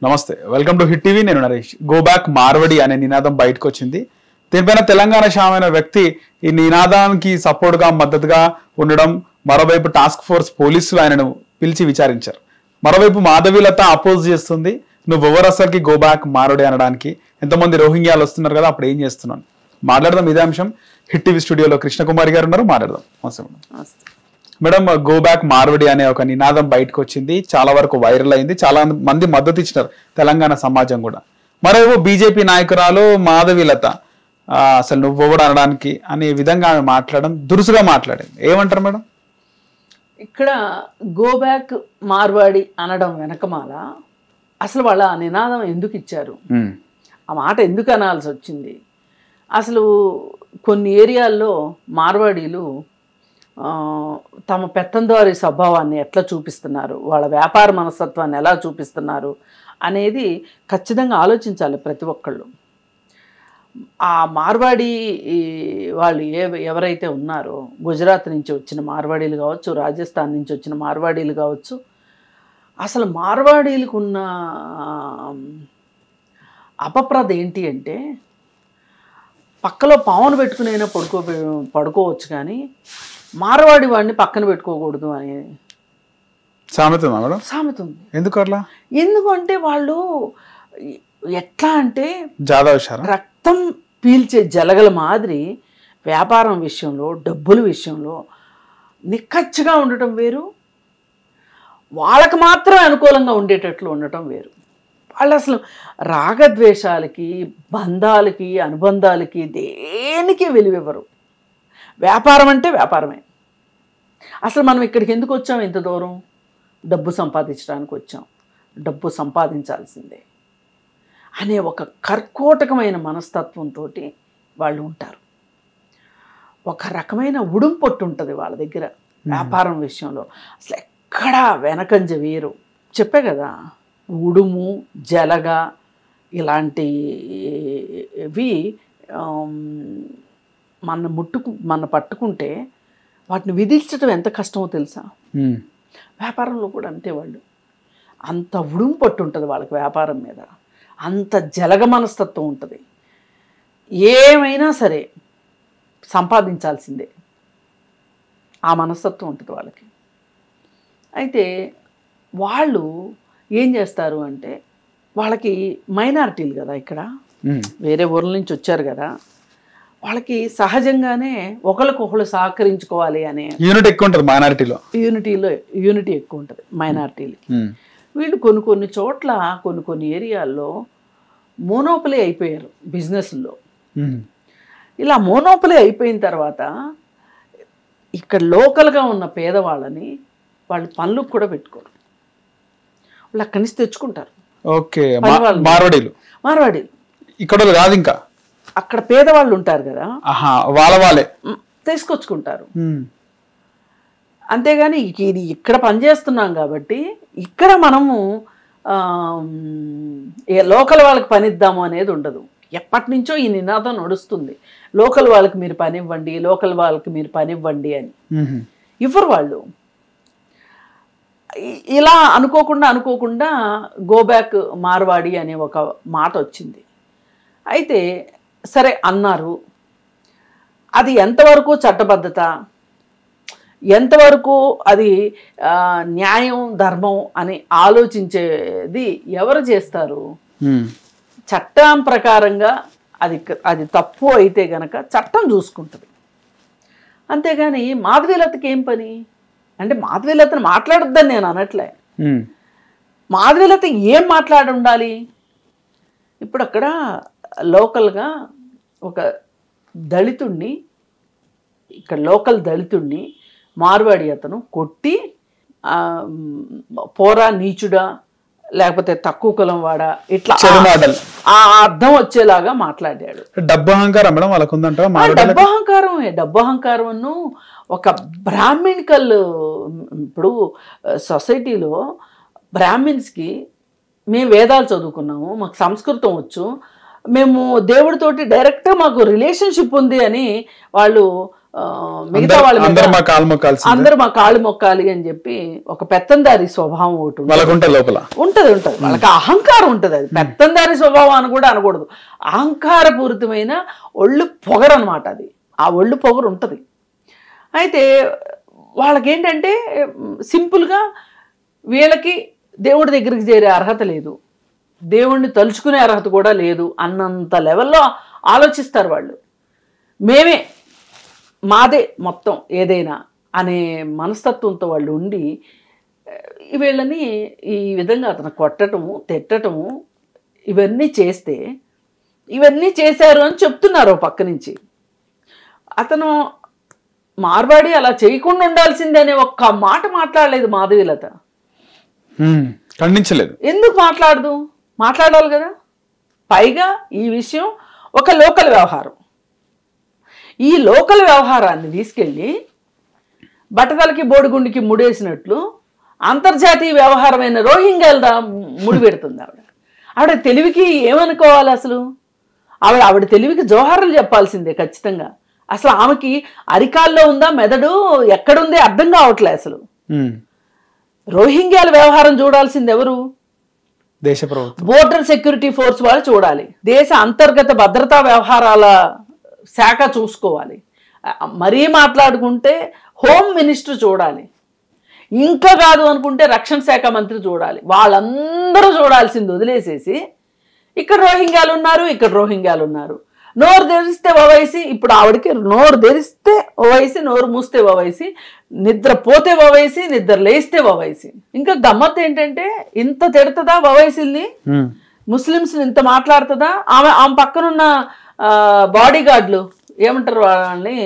నమస్తే, welcome to hit TV. నేను Naresh. Go back Marwadi అనే నినాదం బయటకు వచ్చింది. దీనిపైన తెలంగాణ శామైన వ్యక్తి ఈ నినాదానికి సపోర్ట్గా మద్దతుగా ఉండడం, మరోవైపు టాస్క్ ఫోర్స్ పోలీసులు ఆయనను పిలిచి విచారించారు. మరోవైపు మాధవీలత అపోజ్ చేస్తుంది, నువ్వు ఎవరు అసలుకి గో బ్యాక్ మార్వడి అనడానికి, ఎంతమంది రోహింగ్యాలు వస్తున్నారు కదా, అప్పుడు ఏం చేస్తున్నాను మాట్లాడదాం. ఇదే అంశం హిట్ టీవీ స్టూడియోలో కృష్ణకుమారి గారు ఉన్నారు, మాట్లాడదాం. మేడం, గో బ్యాక్ మార్వడి అనే ఒక నినాదం బయటకు వచ్చింది, చాలా వరకు వైరల్ అయింది, చాలా మంది మద్దతు ఇచ్చినారు తెలంగాణ సమాజం కూడా. మరోవైపు బీజేపీ నాయకురాలు మాధవీలత అసలు నువ్వు కూడా అనడానికి అనే విధంగా ఆమె మాట్లాడడం, దురుసుగా మాట్లాడింది. ఏమంటారు మేడం? ఇక్కడ గో బ్యాక్ మార్వాడి అనడం వెనకమాల అసలు వాళ్ళ ఆ నినాదం ఎందుకు ఇచ్చారు, ఆ మాట ఎందుకు అనాల్సి వచ్చింది? అసలు కొన్ని ఏరియాల్లో మార్వాడీలు తమ పెత్తందారి స్వభావాన్ని ఎట్లా చూపిస్తున్నారు, వాళ్ళ వ్యాపార మనస్తత్వాన్ని ఎలా చూపిస్తున్నారు అనేది ఖచ్చితంగా ఆలోచించాలి ప్రతి ఒక్కళ్ళు. ఆ మార్వాడి వాళ్ళు ఎవరైతే ఉన్నారో, గుజరాత్ నుంచి వచ్చిన మార్వాడీలు కావచ్చు, రాజస్థాన్ నుంచి వచ్చిన మార్వాడీలు కావచ్చు, అసలు మార్వాడీలకు ఉన్న అపప్రద ఏంటి అంటే, పక్కలో పావును పెట్టుకునైనా పడుకోవచ్చు కానీ మార్వాడి వాడిని పక్కన పెట్టుకోకూడదు అనే సామెత ఉంది. ఎందుకు అట్లా? ఎందుకంటే వాళ్ళు ఎట్లా అంటే రక్తం పీల్చే జలగల మాదిరి వ్యాపారం విషయంలో, డబ్బుల విషయంలో నిక్కచ్చిగా ఉండటం వేరు, వాళ్ళకి మాత్రం అనుకూలంగా ఉండేటట్లు ఉండటం వేరు. వాళ్ళు అసలు రాగద్వేషాలకి, బంధాలకి, అనుబంధాలకి దేనికి విలువివ్వరు. వ్యాపారం అంటే వ్యాపారమే. అసలు మనం ఇక్కడికి ఎందుకు వచ్చాం? ఇంత దూరం డబ్బు సంపాదించడానికి వచ్చాం, డబ్బు సంపాదించాల్సిందే అనే ఒక కర్కోటకమైన మనస్తత్వంతో వాళ్ళు ఉంటారు. ఒక రకమైన ఉడుంపొట్టు ఉంటుంది వాళ్ళ దగ్గర వ్యాపారం విషయంలో. అసలు ఎక్కడా వెనకంజ వేరు. చెప్పే కదా, ఉడుము, జలగ ఇలాంటివి మన పట్టుకుంటే వాటిని విధించడం ఎంత కష్టమో తెలుసా? వ్యాపారంలో కూడా అంతే. వాళ్ళు అంత ఉడుము పట్టు ఉంటుంది వాళ్ళకి వ్యాపారం మీద, అంత జలగ మనస్తత్వం ఉంటుంది. ఏమైనా సరే సంపాదించాల్సిందే ఆ మనస్తత్వం ఉంటుంది వాళ్ళకి. అయితే వాళ్ళు ఏం చేస్తారు అంటే, వాళ్ళకి మైనారిటీలు కదా, ఇక్కడ వేరే ఊర్ల నుంచి వచ్చారు కదా, వాళ్ళకి సహజంగానే ఒకరికొకరు సహకరించుకోవాలి అనే యూనిటీ ఎక్కువ ఉంటుంది మైనారిటీలో. యూనిటీ ఎక్కువ ఉంటుంది మైనారిటీలకి. వీళ్ళు కొన్ని చోట్ల, కొన్ని ఏరియాల్లో మోనోపలీ అయిపోయారు బిజినెస్లో. ఇలా మోనోపలీ అయిపోయిన తర్వాత ఇక్కడ లోకల్గా ఉన్న పేదవాళ్ళని వాళ్ళు పనులకు కూడా పెట్టుకోరు, వాళ్ళు అక్కడి నుంచి తెచ్చుకుంటారు. ఓకే, మార్వాడీలు ఇక్కడ కాదు, ఇంకా అక్కడ పేదవాళ్ళు ఉంటారు కదా, వాళ్ళే తీసుకొచ్చుకుంటారు. అంతేగాని ఇది ఇక్కడ పనిచేస్తున్నాం కాబట్టి ఇక్కడ మనము లోకల్ వాళ్ళకి పనిద్దాము అనేది ఉండదు. ఎప్పటి నుంచో ఈ నినాదం నడుస్తుంది, లోకల్ వాళ్ళకి మీరు పనివ్వండి, లోకల్ వాళ్ళకి మీరు పనివ్వండి అని. ఇవ్వరు వాళ్ళు. ఇలా అనుకోకుండా గో బ్యాక్ మార్వాడి అనే ఒక మాట వచ్చింది. అయితే సరే అన్నారు, అది ఎంతవరకు చట్టబద్ధత, ఎంతవరకు అది న్యాయం, ధర్మం అని ఆలోచించేది ఎవరు చేస్తారు? చట్టం ప్రకారంగా అది తప్పు అయితే గనక చట్టం చూసుకుంటుంది. అంతేగాని మాధవీలతకి ఏం పని అంటే, మాధవీలతను మాట్లాడొద్దని నేను అనట్లే, మాధవీలత ఏం మాట్లాడి ఉండాలి? ఇప్పుడు అక్కడ లోకల్గా ఒక దళితుడిని, ఇక్కడ లోకల్ దళితుడిని మార్వాడి అతను కొట్టి పోరా, నీచుడా, లేకపోతే తక్కువ కులం వాడా, ఇట్లా ఆ అర్థం వచ్చేలాగా మాట్లాడాడు. డబ్బు అహంకారం మేడం వాళ్ళకు ఉందంట. డబ్బు అహంకారం ఒక బ్రాహ్మణికల్. ఇప్పుడు సొసైటీలో బ్రాహ్మిన్స్కి మేము వేదాలు చదువుకున్నాము, మాకు సంస్కృతం వచ్చు, మేము దేవుడితోటి డైరెక్ట్గా మాకు రిలేషన్షిప్ ఉంది అని వాళ్ళు మిగతా వాళ్ళ మీద అందరూ మా కాలు మొక్కాల్సి అందరూ మా కాళ్ళు మొక్కాలి అని చెప్పి ఒక పెత్తందారి స్వభావం ఒకటి ఉంటుంది. వాళ్ళకుంటే లోపల ఉంటది వాళ్ళకి అహంకారం ఉంటుంది. అది పెత్తందారి స్వభావం అని కూడా అనకూడదు, అహంకారపూరితమైన ఒళ్ళు పొగరు అనమాట. అది ఆ ఒళ్ళు పొగరు ఉంటుంది. అయితే వాళ్ళకేంటంటే సింపుల్గా వీళ్ళకి దేవుడి దగ్గరికి చేరే అర్హత లేదు, దేవుణ్ణి తలుచుకునే అర్హత కూడా లేదు అన్నంత లెవెల్లో ఆలోచిస్తారు వాళ్ళు. మేమే మాదే మొత్తం ఏదైనా అనే మనస్తత్వంతో వాళ్ళు ఉండి వీళ్ళని ఈ విధంగా అతను కొట్టటము తిట్టటము ఇవన్నీ చేస్తే ఇవన్నీ చేశారు అని చెప్తున్నారు పక్క నుంచి. అతను మార్వాడి అలా చేయకుండా ఉండాల్సిందే అనే ఒక్క మాట మాట్లాడలేదు మాధవీలత. ఖండించలేదు. ఎందుకు మాట్లాడాలి కదా. పైగా ఈ విషయం ఒక లోకల్ వ్యవహారం. ఈ లోకల్ వ్యవహారాన్ని తీసుకెళ్ళి బట్టతలకి బోడిగుండికి ముడేసినట్లు అంతర్జాతీయ వ్యవహారమైన రోహింగ్యాల ముడి పెడుతుంది ఆవిడ తెలివికి ఏమనుకోవాలి అసలు? ఆవిడ తెలివికి జోహార్లు చెప్పాల్సిందే ఖచ్చితంగా. అసలు ఆమెకి అరికాల్లో ఉందా మెదడు ఎక్కడుంది అర్థం కావట్లే అసలు. రోహింగ్యాల వ్యవహారం చూడాల్సింది ఎవరు? దేశ ప్రభుత్వం, బోర్డర్ సెక్యూరిటీ ఫోర్స్ వాళ్ళు చూడాలి. దేశ అంతర్గత భద్రతా వ్యవహారాల శాఖ చూసుకోవాలి. మరీ మాట్లాడుకుంటే హోమ్ మినిస్టర్ చూడాలి. ఇంకా కాదు అనుకుంటే రక్షణ శాఖ మంత్రి చూడాలి. వాళ్ళందరూ చూడాల్సింది వదిలేసేసి ఇక్కడ రోహింగ్యాలు ఉన్నారు నోరు తెరిస్తే ఓవైసీ. ఇప్పుడు ఆవిడకి నోరు తెరిస్తే ఓవైసీ, నోరు మూస్తే ఓవైసీ, నిద్ర పోతే ఓవైసీ, నిద్ర లేస్తే ఓవైసీ. ఇంకా గమ్మత్ ఏంటంటే ఇంత తిడుతుందా ఓవైసీని, ముస్లిమ్స్ని ఇంత మాట్లాడుతుందా? ఆమె పక్కనున్న బాడీ గార్డులు ఏమంటారు వాళ్ళని,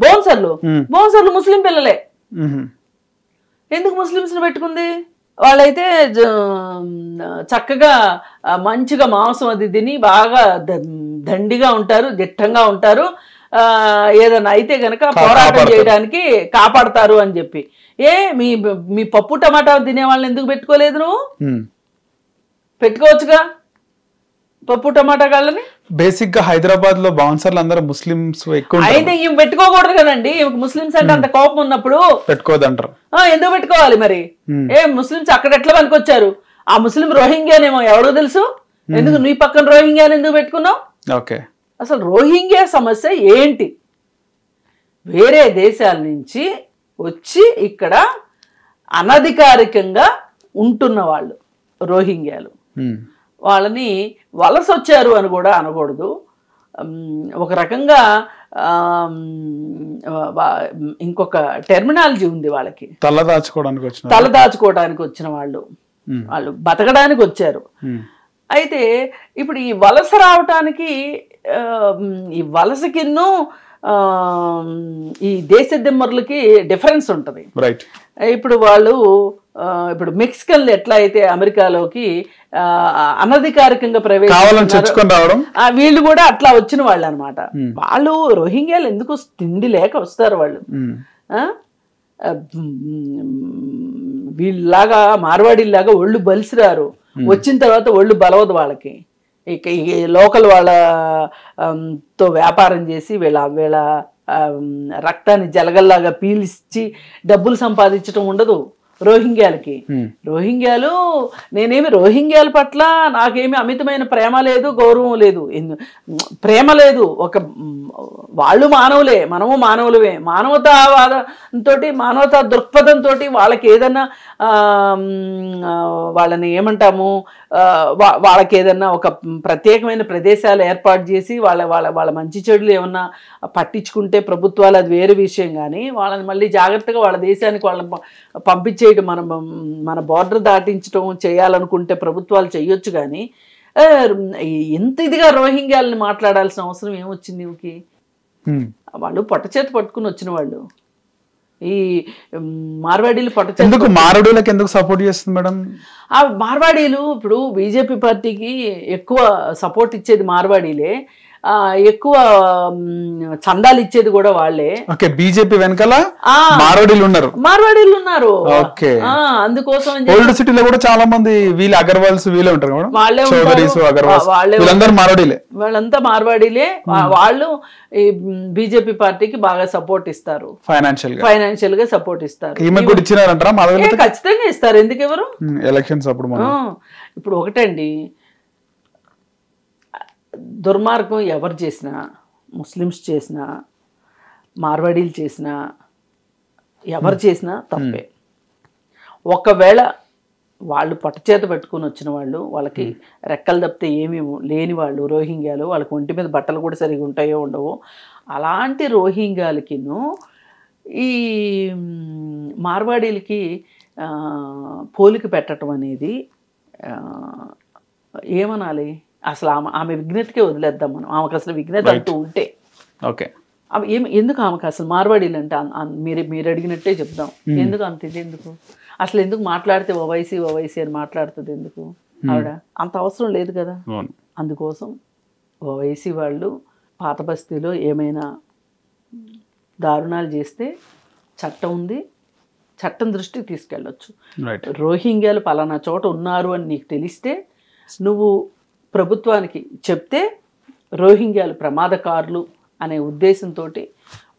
బౌన్సర్లు ముస్లిం పిల్లలే. ఎందుకు ముస్లిమ్స్ ని పెట్టుకుంది? వాళ్ళైతే చక్కగా మంచిగా మాంసం అది తిని బాగా దండిగా ఉంటారు, దిట్టంగా ఉంటారు, ఏదైనా అయితే గనక పోరాటం చేయడానికి కాపాడతారు అని చెప్పి. మీ పప్పు టమాటా తినే వాళ్ళని ఎందుకు పెట్టుకోలేదు నువ్వు? పెట్టుకోవచ్చుగా పప్పు టమాటా గాళ్ళని. బేసిక్ గా హైదరాబాద్ లో బౌన్సర్లు అందరూ ముస్లిమ్స్ ఎక్కువ. అయితే ఇవి పెట్టుకోకూడదు కదండి. ముస్లిమ్స్ అంటే అంత కోపం ఉన్నప్పుడు పెట్టుకోదంటారు. ఎందుకు పెట్టుకోవాలి మరి? ముస్లిమ్స్ అక్కడ ఎట్లా పనికొచ్చారు? ఆ ముస్లిం రోహింగ్యానేమో ఎవడో తెలుసు. ఎందుకు నీ పక్కన రోహింగ్యాని ఎందుకు పెట్టుకున్నావు? ఓకే, అసలు రోహింగ్యా సమస్య ఏంటి? వేరే దేశాల నుంచి వచ్చి ఇక్కడ అనధికారికంగా ఉంటున్న వాళ్ళు రోహింగ్యాలు. వాళ్ళని వలస వచ్చారు అని కూడా అనకూడదు. ఒక రకంగా ఇంకొక టెర్మినాలజీ ఉంది వాళ్ళకి. తలదాచుకోవడానికి వచ్చిన వాళ్ళు బతకడానికి వచ్చారు. అయితే ఇప్పుడు ఈ వలస రావటానికి ఈ వలసకిన్ను ఈ దేశ దిమ్మరులకి డిఫరెన్స్ ఉంటుంది. ఇప్పుడు వాళ్ళు ఇప్పుడు మెక్సికన్లు ఎట్లా అయితే అమెరికాలోకి అనధికారికంగా ప్రవేశించారు, వీళ్ళు కూడా అట్లా వచ్చిన వాళ్ళు అనమాట. వాళ్ళు రోహింగ్యాలు ఎందుకు తిండి లేక వస్తారు వాళ్ళు. వీళ్ళలాగా మార్వాడీలాగా ఒళ్ళు బలిసిరారు. వచ్చిన తర్వాత ఒళ్ళు బలవదు వాళ్ళకి. ఇక లోకల్ వాళ్ళతో వ్యాపారం చేసి వీళ్ళ రక్తాన్ని జలగల్లాగా పీల్చి డబ్బులు సంపాదించడం ఉండదు రోహింగ్యాలకి. రోహింగ్యాలు నేనేమి రోహింగ్యాల పట్ల నాకేమి అమితమైన ప్రేమ లేదు, గౌరవం లేదు, ప్రేమ లేదు. వాళ్ళు మానవులే, మనము మానవులమే. మానవతావాదంతో, మానవతా దృక్పథంతో వాళ్ళకి ఏదన్నా వాళ్ళని ఏమంటాము, వాళ్ళకి ఏదన్నా ఒక ప్రత్యేకమైన ప్రదేశాలు ఏర్పాటు చేసి వాళ్ళ మంచి చెడులు ఏమన్నా పట్టించుకుంటే ప్రభుత్వాలు అది వేరే విషయం. కానీ వాళ్ళని మళ్ళీ జాగ్రత్తగా వాళ్ళ దేశానికి వాళ్ళని పంపించేయడం, మన బోర్డర్ దాటించడం చేయాలనుకుంటే ప్రభుత్వాలు చెయ్యొచ్చు. కానీ ఎంత ఇదిగా రోహింగ్యాలని మాట్లాడాల్సిన అవసరం ఏమొచ్చింది నీకు? వాళ్ళు పొట్టచేతి పట్టుకుని వచ్చిన వాళ్ళు. ఈ మార్వాడీలు పొట్టచేతి మార్వాడీలకు ఎందుకు సపోర్ట్ చేస్తుంది మేడం? ఆ మార్వాడీలు ఇప్పుడు బీజేపీ పార్టీకి ఎక్కువ సపోర్ట్ ఇచ్చేది మార్వాడీలే. ఎక్కువ చందాలు ఇచ్చేది కూడా వాళ్ళే. ఓకే, బీజేపీ వెనకాల మార్వాడీలు ఉన్నారు. ఓకే, అందుకోసం ఓల్డ్ సిటీలో కూడా చాలా మంది వీళ్ళు అగర్వాల్స్ వీళ్ళే ఉంటారు మేడం, వాళ్ళే చౌదరీస్ అగర్వాల్స్ వీళ్ళందరూ మార్వాడీలే. వాళ్ళంతా మార్వాడీలే. వాళ్ళు ఈ బీజేపీ పార్టీకి బాగా సపోర్ట్ ఇస్తారు, ఫైనాన్షియల్ గా సపోర్ట్ ఇస్తారు. ఖచ్చితంగా ఇస్తారు, ఎందుకు ఎవరు ఎలక్షన్స్ అప్పుడు. ఇప్పుడు ఒకటండి, దుర్మార్గం ఎవరు చేసినా, ముస్లిమ్స్ చేసినా, మార్వాడీలు చేసినా, ఎవరు చేసినా తప్పే. ఒకవేళ వాళ్ళు పట్టుచేత పెట్టుకుని వచ్చిన వాళ్ళు, వాళ్ళకి రెక్కలు తప్పితే ఏమీ లేని వాళ్ళు, రోహింగ్యాలు, వాళ్ళకి ఒంటి మీద బట్టలు కూడా సరిగా ఉంటాయో ఉండవో, అలాంటి రోహింగ్యాలకిను ఈ మార్వాడీలకి పోలిక పెట్టడం అనేది ఏమనాలి, అసలు ఆమె విఘ్నతకే వదిలేద్దాం మనం. ఆమెకు అసలు విఘ్నత అంటూ ఉంటే ఓకే, ఎందుకు ఆమెకు అసలు మార్వాడీలు అంటే మీరు అడిగినట్టే చెప్దాం, ఎందుకు అంత ఇది, ఎందుకు అసలు ఎందుకు మాట్లాడితే ఓవైసీ అని మాట్లాడుతుంది ఎందుకు ఆవిడ, అంత అవసరం లేదు కదా. అందుకోసం ఓవైసీ వాళ్ళు పాత బస్తీలో ఏమైనా దారుణాలు చేస్తే చట్టం ఉంది, చట్టం దృష్టికి తీసుకెళ్ళొచ్చు. రోహింగ్యాలు పలానా చోట ఉన్నారు అని నీకు తెలిస్తే నువ్వు ప్రభుత్వానికి చెప్తే రోహింగ్యాలు ప్రమాదకారులు అనే ఉద్దేశంతో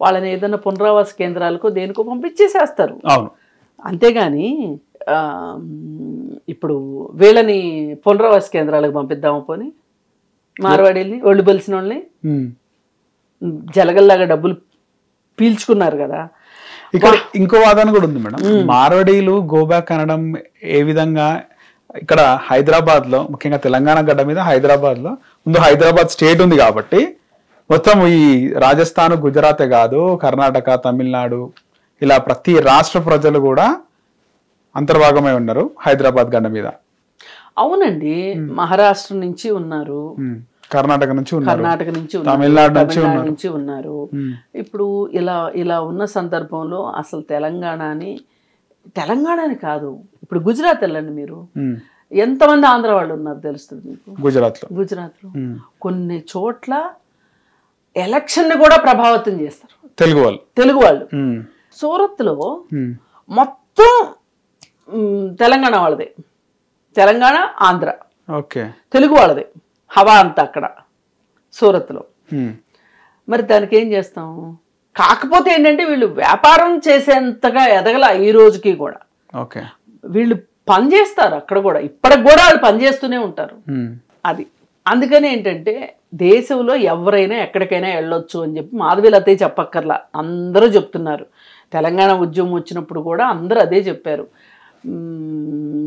వాళ్ళని ఏదైనా పునరావాస కేంద్రాలకు దేనికో పంపించేసేస్తారు. అంతేగాని ఇప్పుడు వీళ్ళని పునరావాస కేంద్రాలకు పంపిద్దాము పోని, మార్వాడీల్ని, ఒళ్ళు బలిసిన వాళ్ళని జలగల్లాగా డబ్బులు పీల్చుకున్నారు కదా. ఇక్కడ ఇంకో వాదన కూడా ఉంది మేడం, మార్వాడీలు గోబ్యాక్ అనడం ఏ విధంగా, ఇక్కడ హైదరాబాద్ లో, ముఖ్యంగా తెలంగాణ గడ్డ మీద హైదరాబాద్ లో ముందు హైదరాబాద్ స్టేట్ ఉంది కాబట్టి మొత్తం ఈ రాజస్థాన్, గుజరాతే కాదు, కర్ణాటక, తమిళనాడు, ఇలా ప్రతి రాష్ట్ర ప్రజలు కూడా అంతర్భాగమై ఉన్నారు హైదరాబాద్ గడ్డ మీద. అవునండి, మహారాష్ట్ర నుంచి ఉన్నారు, కర్ణాటక నుంచి ఉన్నారు, తమిళనాడు నుంచి ఉన్నారు. ఇప్పుడు ఇలా ఉన్న సందర్భంలో అసలు తెలంగాణని కాదు, ఇప్పుడు గుజరాత్ వెళ్ళండి మీరు, ఎంతమంది ఆంధ్ర వాళ్ళు ఉన్నారు తెలుస్తుంది మీకు. గుజరాత్లో కొన్ని చోట్ల ఎలక్షన్ ని కూడా ప్రభావితం చేస్తారు తెలుగు వాళ్ళు. సూరత్లో మొత్తం తెలంగాణ వాళ్ళదే, తెలంగాణ ఆంధ్ర తెలుగు వాళ్ళదే హవా అంతా అక్కడ సూరత్లో. మరి దానికి ఏం చేస్తాం? కాకపోతే ఏంటంటే వీళ్ళు వ్యాపారం చేసేంతగా ఎదగల ఈ రోజుకి కూడా. వీళ్ళు పనిచేస్తారు అక్కడ కూడా, ఇప్పటికి కూడా వాళ్ళు పనిచేస్తూనే ఉంటారు. అది అందుకని ఏంటంటే దేశంలో ఎవరైనా ఎక్కడికైనా వెళ్ళొచ్చు అని చెప్పి మాధవీలతే చెప్పక్కర్లా, అందరూ చెప్తున్నారు. తెలంగాణ ఉద్యమం వచ్చినప్పుడు కూడా అందరూ అదే చెప్పారు,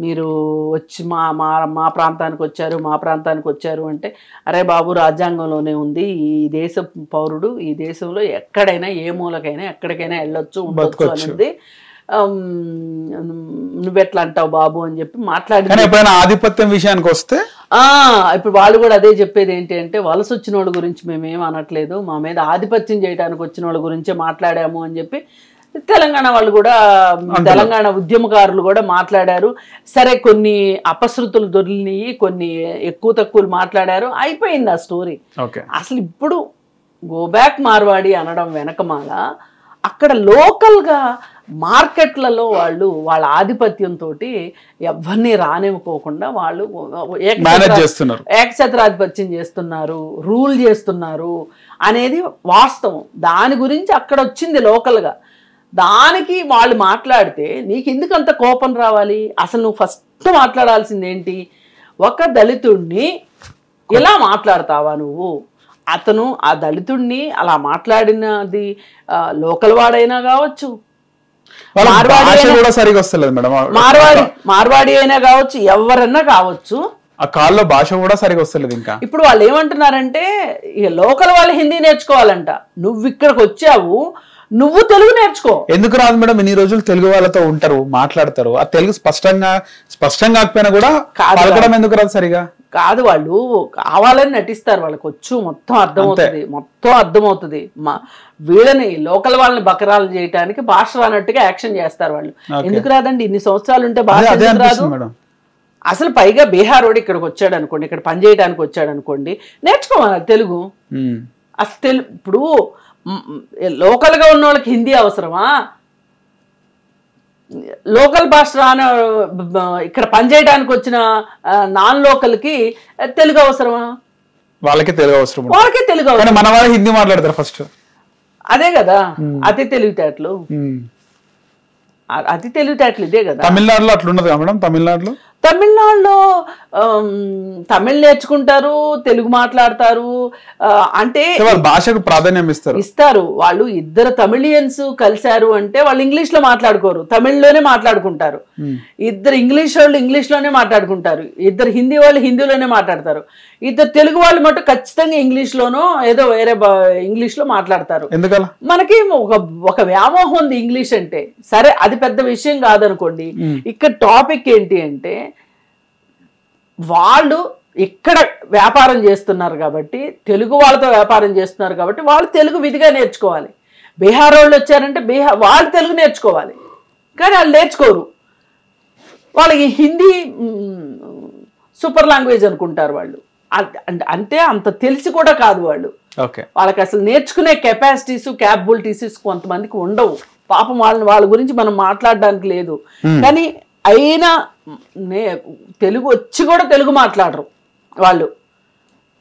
మీరు వచ్చి మా ప్రాంతానికి వచ్చారు అంటే, అరే బాబు రాజ్యాంగంలోనే ఉంది, ఈ దేశ పౌరుడు ఈ దేశంలో ఎక్కడైనా ఏ మూలకైనా ఎక్కడికైనా వెళ్ళొచ్చు ఉండొచ్చు అని ఉంది, నువ్వెట్లా అంటావు బాబు అని చెప్పి మాట్లాడి. ఆధిపత్యం విషయానికి వస్తే ఇప్పుడు వాళ్ళు కూడా అదే చెప్పేది ఏంటి అంటే, వలస వచ్చిన వాళ్ళ గురించి మేమేం అనట్లేదు, మా మీద ఆధిపత్యం చేయడానికి వచ్చిన వాళ్ళ గురించే మాట్లాడాము అని చెప్పి తెలంగాణ వాళ్ళు కూడా, తెలంగాణ ఉద్యమకారులు కూడా మాట్లాడారు. సరే, కొన్ని అపశృతులు దొరికినాయి, కొన్ని ఎక్కువ తక్కువలు మాట్లాడారు, అయిపోయింది ఆ స్టోరీ. అసలు ఇప్పుడు గోబ్యాక్ మార్వాడి అనడం వెనకమాల అక్కడ లోకల్గా మార్కెట్లలో వాళ్ళ ఆధిపత్యంతో ఎవరిని రానివ్వకోకుండా వాళ్ళు ఏకఛత్రాధిపత్యం చేస్తున్నారు, రూల్ చేస్తున్నారు అనేది వాస్తవం. దాని గురించి అక్కడ వచ్చింది లోకల్గా. దానికి వాళ్ళు మాట్లాడితే నీకు ఎందుకు అంత కోపం రావాలి? అసలు నువ్వు ఫస్ట్ మాట్లాడాల్సింది ఏంటి? ఒక దళితుడిని ఇలా మాట్లాడతావా నువ్వు? అతను ఆ దళితుడిని అలా మాట్లాడినది లోకల్ వాడైనా కావచ్చు, మార్వాడి అయినా కావచ్చు, ఎవరన్నా కావచ్చు, ఆ కాల్లో భాష కూడా సరిగా వస్తలేదు. ఇంకా ఇప్పుడు వాళ్ళు ఏమంటున్నారంటే, ఇక లోకల్ వాళ్ళు హిందీ నేర్చుకోవాలంట. నువ్వు ఇక్కడికి వచ్చావు, నువ్వు తెలుగు నేర్చుకో. ఎందుకు రాదు మేడం? ఇన్ని రోజులు తెలుగు వాళ్ళతో ఉంటారు, మాట్లాడతారు, ఆ తెలుగు స్పష్టంగా కాకపోయినా కూడా పలకడం ఎందుకు రాదు సరిగా? కాదు, వాళ్ళు కావాలని నటిస్తారు, వాళ్ళకి వచ్చు, మొత్తం అర్థమవుతుంది. వీళ్ళని లోకల్ వాళ్ళని బకరాలు చేయడానికి భాష రానట్టుగా యాక్షన్ చేస్తారు వాళ్ళు. ఎందుకు రాదండి? ఇన్ని సంవత్సరాలు ఉంటే భాష రాదు. అసలు పైగా బీహార్ వాడు ఇక్కడికి వచ్చాడు అనుకోండి, ఇక్కడ పని చేయడానికి వచ్చాడు అనుకోండి, నేర్చుకోవాలి తెలుగు. అసలు ఇప్పుడు లోకల్గా ఉన్న వాళ్ళకి హిందీ అవసరమా? లోకల్ భాష రాని ఇక్కడ పనిచేయడానికి వచ్చిన నాన్ లోకల్కి తెలుగు అవసరమా? వాళ్ళకే తెలుగు అవసరం. వాళ్ళకే తెలుగు అవసరం. మన వాళ్ళు హిందీ మాట్లాడతారు ఫస్ట్. అదే కదా అతి తెలివితేటలు. అతి తెలివితేటలు ఇదే కదా. తమిళనాడులో అట్లున్నది కదా మేడం? తమిళనాడులో తమిళ్ నేర్చుకుంటారు, తెలుగు మాట్లాడతారు. అంటే భాషకు ప్రాధాన్యం ఇస్తారు. వాళ్ళు ఇద్దరు తమిళియన్స్ కలిశారు అంటే వాళ్ళు ఇంగ్లీష్ లో మాట్లాడుకోరు, తమిళ్లోనే మాట్లాడుకుంటారు. ఇద్దరు ఇంగ్లీష్ వాళ్ళు ఇంగ్లీష్ లోనే మాట్లాడుకుంటారు, ఇద్దరు హిందీ వాళ్ళు హిందీలోనే మాట్లాడతారు, ఇద్దరు తెలుగు వాళ్ళు మటు ఖచ్చితంగా ఇంగ్లీష్ లోనో ఏదో వేరే ఇంగ్లీష్ లో మాట్లాడతారు. ఎందుకలా? మనకి ఒక వ్యామోహం ఉంది ఇంగ్లీష్ అంటే. సరే అది పెద్ద విషయం కాదనుకోండి. ఇక్కడ టాపిక్ ఏంటి అంటే వాళ్ళు ఇక్కడ వ్యాపారం చేస్తున్నారు కాబట్టి, తెలుగు వాళ్ళతో వ్యాపారం చేస్తున్నారు కాబట్టి వాళ్ళు తెలుగు విధిగా నేర్చుకోవాలి. బీహార్ వాళ్ళు వచ్చారంటే వాళ్ళు తెలుగు నేర్చుకోవాలి, కానీ వాళ్ళు నేర్చుకోరు. వాళ్ళకి హిందీ సూపర్ లాంగ్వేజ్ అనుకుంటారు వాళ్ళు. అంటే అంత తెలిసి కూడా కాదు వాళ్ళు. వాళ్ళకి అసలు నేర్చుకునే కెపాసిటీస్ క్యాపబిలిటీస్ కొంతమందికి ఉండవు. పాపం వాళ్ళ గురించి మనం మాట్లాడడానికి లేదు. కానీ అయినా తెలుగు వచ్చి కూడా తెలుగు మాట్లాడరు వాళ్ళు.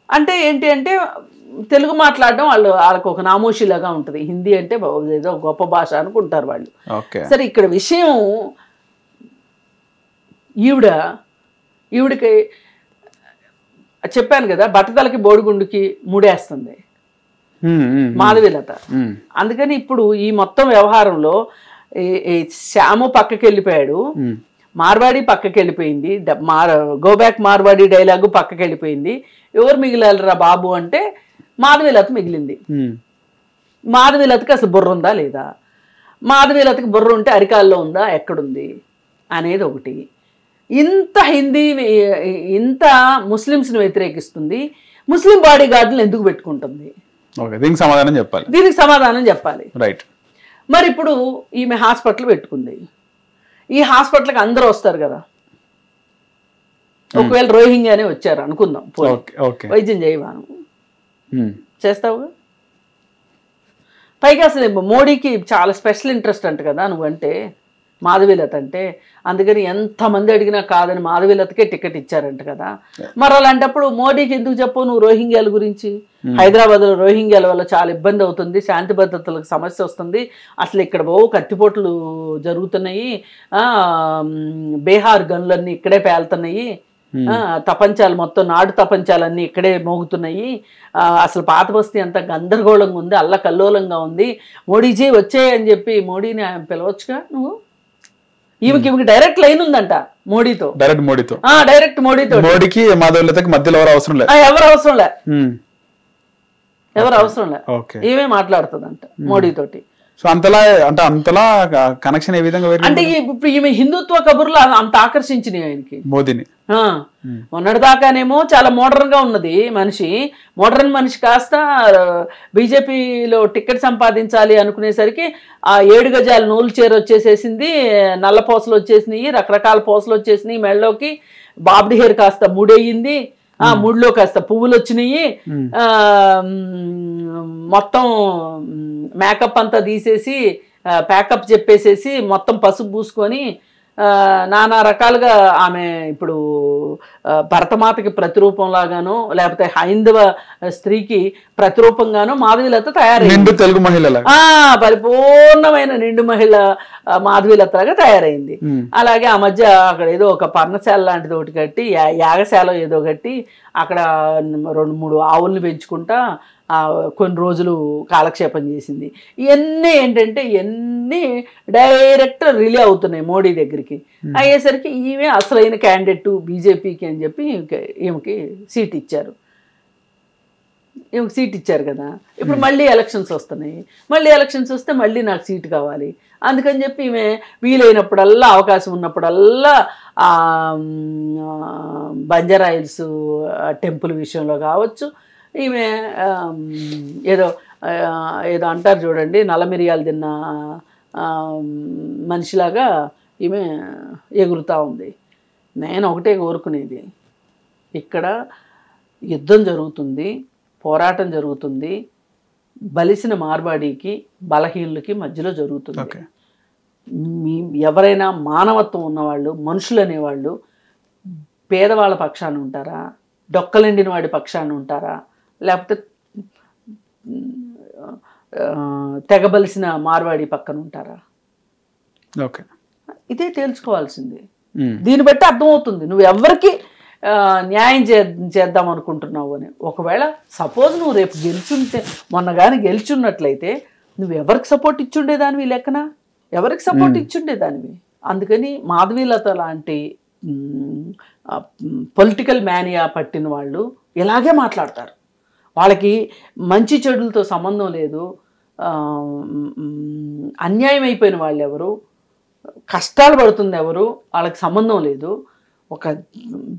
అంటే ఏంటి అంటే తెలుగు మాట్లాడడం వాళ్ళకి ఒక నామోషిలాగా ఉంటుంది. హిందీ అంటే ఏదో గొప్ప భాష అనుకుంటారు వాళ్ళు. సరే ఇక్కడ విషయం ఈవిడికి చెప్పాను కదా, బట్టతలకి బోడిగుండుకి ముడేస్తుంది మాధవీలత. అందుకని ఇప్పుడు ఈ మొత్తం వ్యవహారంలో శ్యాము పక్కకి వెళ్ళిపోయాడు, మార్వాడి పక్కకి వెళ్ళిపోయింది, గోబ్యాక్ మార్వాడి డైలాగు పక్కకి వెళ్ళిపోయింది. ఎవరు మిగిలారా బాబు అంటే మాధవీలత మిగిలింది. మాధవీలతకి అసలు బుర్ర ఉందా లేదా? మాధవీలతకి బుర్ర ఉంటే అరికాల్లో ఉందా, ఎక్కడుంది అనేది ఒకటి. ఇంత ముస్లిమ్స్ని వ్యతిరేకిస్తుంది, ముస్లిం బాడీ గార్డులను ఎందుకు పెట్టుకుంటుంది? దీనికి సమాధానం చెప్పాలి. రైట్. మరి ఇప్పుడు ఈమె హాస్పిటల్ పెట్టుకుంది. ఈ హాస్పిటల్కి అందరూ వస్తారు కదా. ఒకవేళ రోహింగ్యానే వచ్చారు అనుకుందాం, వైద్యం చేయవాను చేస్తావుగా. పైగా అసలు మోడీకి చాలా స్పెషల్ ఇంట్రెస్ట్ అంట కదా నువ్వంటే, మాధవీలత అంటే. అందుకని ఎంతమంది అడిగినా కాదని మాధవీలతకే టికెట్ ఇచ్చారంట కదా. మరి అలాంటప్పుడు మోడీకి ఎందుకు చెప్పవు నువ్వు రోహింగ్యాల గురించి? హైదరాబాద్లో రోహింగ్యాల వల్ల చాలా ఇబ్బంది అవుతుంది, శాంతి భద్రతలకు సమస్య వస్తుంది, అసలు ఇక్కడ కత్తిపోట్లు జరుగుతున్నాయి, బీహార్ గన్లన్నీ ఇక్కడే పేలుతున్నాయి, తపంచాలు మొత్తం నాడు తపంచాలన్నీ ఇక్కడే మోగుతున్నాయి, అసలు పాత బస్తీ అంతా గందరగోళంగా ఉంది, అల్లకల్లోలంగా ఉంది, మోడీజీ వచ్చాయని చెప్పి మోడీని పిలవచ్చుగా నువ్వు. ఈమెకి డైరెక్ట్ లైన్ ఉందంట మోడీతో. డైరెక్ట్ మోడీతో. మోడీకి మాధవీలతకి మధ్యలో ఎవరు అవసరం లేదు. ఈమె మాట్లాడుతుందంట మోడీతోటి. సో అంతలా కనెక్షన్ ఏ విధంగా అంటే ఇప్పుడు ఈమె హిందుత్వ కబుర్లు అంత ఆకర్షించినాయి ఆయనకి, మోదీని. మొన్నటిదాకానేమో చాలా మోడర్న్ గా ఉన్నది మనిషి, మోడర్న్ మనిషి కాస్త బీజేపీలో టికెట్ సంపాదించాలి అనుకునేసరికి ఆ 7 గజాల నూలు చీర వచ్చేసేసింది, నల్ల పూసలు వచ్చేసినాయి, రకరకాల పూసలు వచ్చేసినాయి మెళ్ళలోకి, బాబ్డి హెయిర్ కాస్త ముడయ్యింది, ముడిలో కాస్త పువ్వులు వచ్చినాయి, మొత్తం మేకప్ అంతా తీసేసి ప్యాకప్ చెప్పేసేసి మొత్తం పసుపు పూసుకొని నానా రకాలుగా ఆమె ఇప్పుడు భరతమాతకి ప్రతిరూపంలాగానో లేకపోతే హైందవ స్త్రీకి ప్రతిరూపంగానో మాధవీలత తయారైంది. తెలుగు మహిళ పరిపూర్ణమైన నిండు మహిళ మాధవీలతలాగా తయారైంది. అలాగే ఆ మధ్య అక్కడ ఏదో ఒక పర్ణశాల లాంటిది ఒకటి కట్టి, యాగశాల ఏదో కట్టి అక్కడ 2-3 ఆవుల్ని పెంచుకుంటా కొన్ని రోజులు కాలక్షేపం చేసింది. ఇవన్నీ ఏంటంటే ఇవన్నీ డైరెక్ట్ రిలే అవుతున్నాయి మోడీ దగ్గరికి. అయ్యేసరికి ఈమె అసలైన క్యాండిడేట్ బీజేపీకి అని చెప్పి ఈమెకి సీట్ ఇచ్చారు. ఈమెకి సీట్ ఇచ్చారు కదా. ఇప్పుడు మళ్ళీ ఎలక్షన్స్ వస్తున్నాయి, మళ్ళీ ఎలక్షన్స్ వస్తే మళ్ళీ నాకు సీటు కావాలి. అందుకని చెప్పి ఈమె వీలైనప్పుడల్లా అవకాశం ఉన్నప్పుడల్లా బంజారా హిల్స్ టెంపుల్ విషయంలో కావచ్చు, ఈమె ఏదో అంటారు చూడండి, నల్ల మిరియాలు తిన్న మనిషిలాగా ఈమె ఎగురుతూ ఉంది. నేను ఒకటే కోరుకునేది, ఇక్కడ యుద్ధం జరుగుతుంది, పోరాటం జరుగుతుంది, బలిసిన మార్వాడికి బలహీనులకి మధ్యలో జరుగుతుంది. ఎవరైనా మానవత్వం ఉన్నవాళ్ళు, మనుషులు అనేవాళ్ళు పేదవాళ్ళ పక్షాన ఉంటారా, డొక్కలెండిన వాడి పక్షాన ఉంటారా, లేకపోతే తెగబలిసిన మార్వాడి పక్కన ఉంటారా? ఇదే తేల్చుకోవాల్సింది. దీన్ని బట్టి అర్థమవుతుంది నువ్వు ఎవరికి న్యాయం చేద్దాం అనుకుంటున్నావు అని. ఒకవేళ సపోజ్ నువ్వు రేపు గెలిచుంటే, మొన్న కానీ గెలిచున్నట్లయితే నువ్వు ఎవరికి సపోర్ట్ ఇచ్చుండేదానివి లెక్కన, ఎవరికి సపోర్ట్ ఇచ్చుండేదానివి. అందుకని మాధవీలత లాంటి పొలిటికల్ మేనియా పట్టిన వాళ్ళు ఇలాగే మాట్లాడతారు. వాళ్ళకి మంచి చెడులతో సంబంధం లేదు, అన్యాయం అయిపోయిన వాళ్ళు ఎవరు, కష్టాలు పడుతుంది ఎవరు, వాళ్ళకి సంబంధం లేదు. ఒక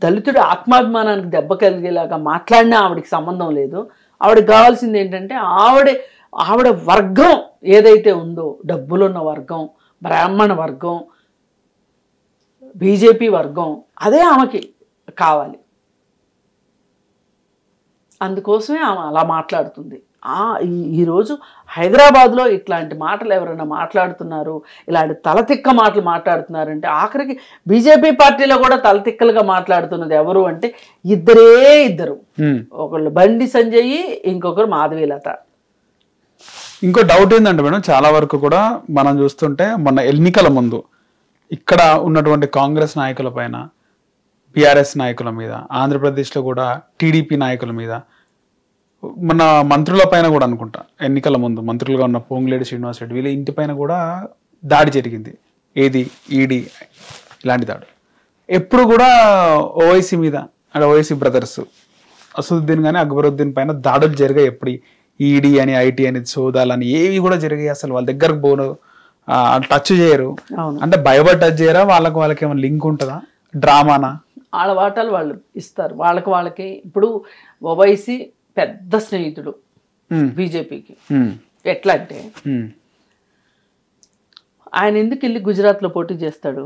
దళితుడి ఆత్మాభిమానానికి దెబ్బ కలిగేలాగా మాట్లాడినా ఆవిడకి సంబంధం లేదు. ఆవిడకి కావాల్సింది ఏంటంటే ఆవిడ వర్గం ఏదైతే ఉందో, డబ్బులున్న వర్గం, బ్రాహ్మణ వర్గం, బీజేపీ వర్గం, అదే ఆమెకి కావాలి. అందుకోసమే ఆమె అలా మాట్లాడుతుంది. ఈరోజు హైదరాబాద్లో ఇట్లాంటి మాటలు ఎవరైనా మాట్లాడుతున్నారు, ఇలాంటి తలతిక్క మాటలు మాట్లాడుతున్నారంటే, ఆఖరికి బీజేపీ పార్టీలో కూడా తలతిక్కలుగా మాట్లాడుతున్నది ఎవరు అంటే ఇద్దరు. ఒకళ్ళు బండి సంజయ్, ఇంకొకరు మాధవీలత. ఇంకో డౌట్ ఏంటంటే మేడం, చాలా వరకు కూడా మనం చూస్తుంటే మొన్న ఎన్నికల ముందు ఇక్కడ ఉన్నటువంటి కాంగ్రెస్ నాయకుల పైన, బీఆర్ఎస్ నాయకుల మీద, ఆంధ్రప్రదేశ్లో కూడా టీడీపీ నాయకుల మీద, మన మంత్రుల పైన కూడా అనుకుంటా ఎన్నికల ముందు మంత్రులుగా ఉన్న పొంగులేటి శ్రీనివాస్ రెడ్డి వీళ్ళ ఇంటి పైన కూడా దాడి జరిగింది. ఏది ఈడీ ఇలాంటి దాడి. ఎప్పుడు కూడా ఓవైసీ మీద, అంటే ఓవైసీ బ్రదర్స్ అసదుద్దీన్ కానీ అక్బరుద్దీన్ పైన దాడులు జరిగాయి. ఎప్పుడు ఈడీ అని, ఐటీ అని, సోదాలని ఏవి కూడా జరిగాయి. అసలు వాళ్ళ దగ్గరకు పోను, టచ్ చేయరు. అంటే భయపడి టచ్ చేయరా? వాళ్ళకి ఏమైనా లింక్ ఉంటుందా? డ్రామానా? వాళ్ళ వాటాలు వాళ్ళు ఇస్తారు. వాళ్ళకి ఇప్పుడు ఓవైసీ పెద్ద స్నేహితుడు బీజేపీకి. ఎట్లా అంటే ఆయన ఎందుకు వెళ్ళి గుజరాత్లో పోటీ చేస్తాడు?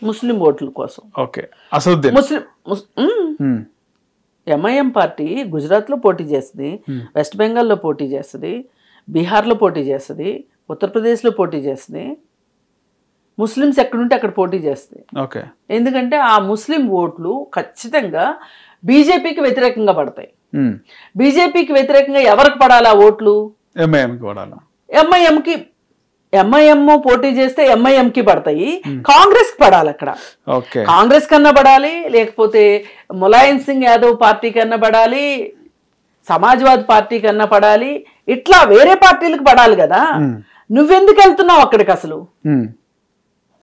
ముస్లిం ఓట్ల కోసం. ఎంఐఎం పార్టీ గుజరాత్లో పోటీ చేస్తుంది, వెస్ట్ బెంగాల్లో పోటీ చేస్తుంది, బీహార్లో పోటీ చేస్తుంది, ఉత్తరప్రదేశ్లో పోటీ చేస్తుంది. ముస్లిమ్స్ ఎక్కడుంటే అక్కడ పోటీ చేస్తుంది. ఎందుకంటే ఆ ముస్లిం ఓట్లు ఖచ్చితంగా బీజేపీకి వ్యతిరేకంగా పడతాయి. బీజేపీకి వ్యతిరేకంగా ఎవరికి పడాలి ఆ ఓట్లు? ఎంఐఎం పోటీ చేస్తే ఎంఐఎంకి పడతాయి, కాంగ్రెస్ కి పడాలి. అక్కడ కాంగ్రెస్ కన్నా పడాలి, లేకపోతే ములాయం సింగ్ యాదవ్ పార్టీ కన్నా పడాలి, సమాజ్వాదీ పార్టీ కన్నా పడాలి, ఇట్లా వేరే పార్టీలకు పడాలి కదా. నువ్వెందుకు వెళ్తున్నావు అక్కడికి? అసలు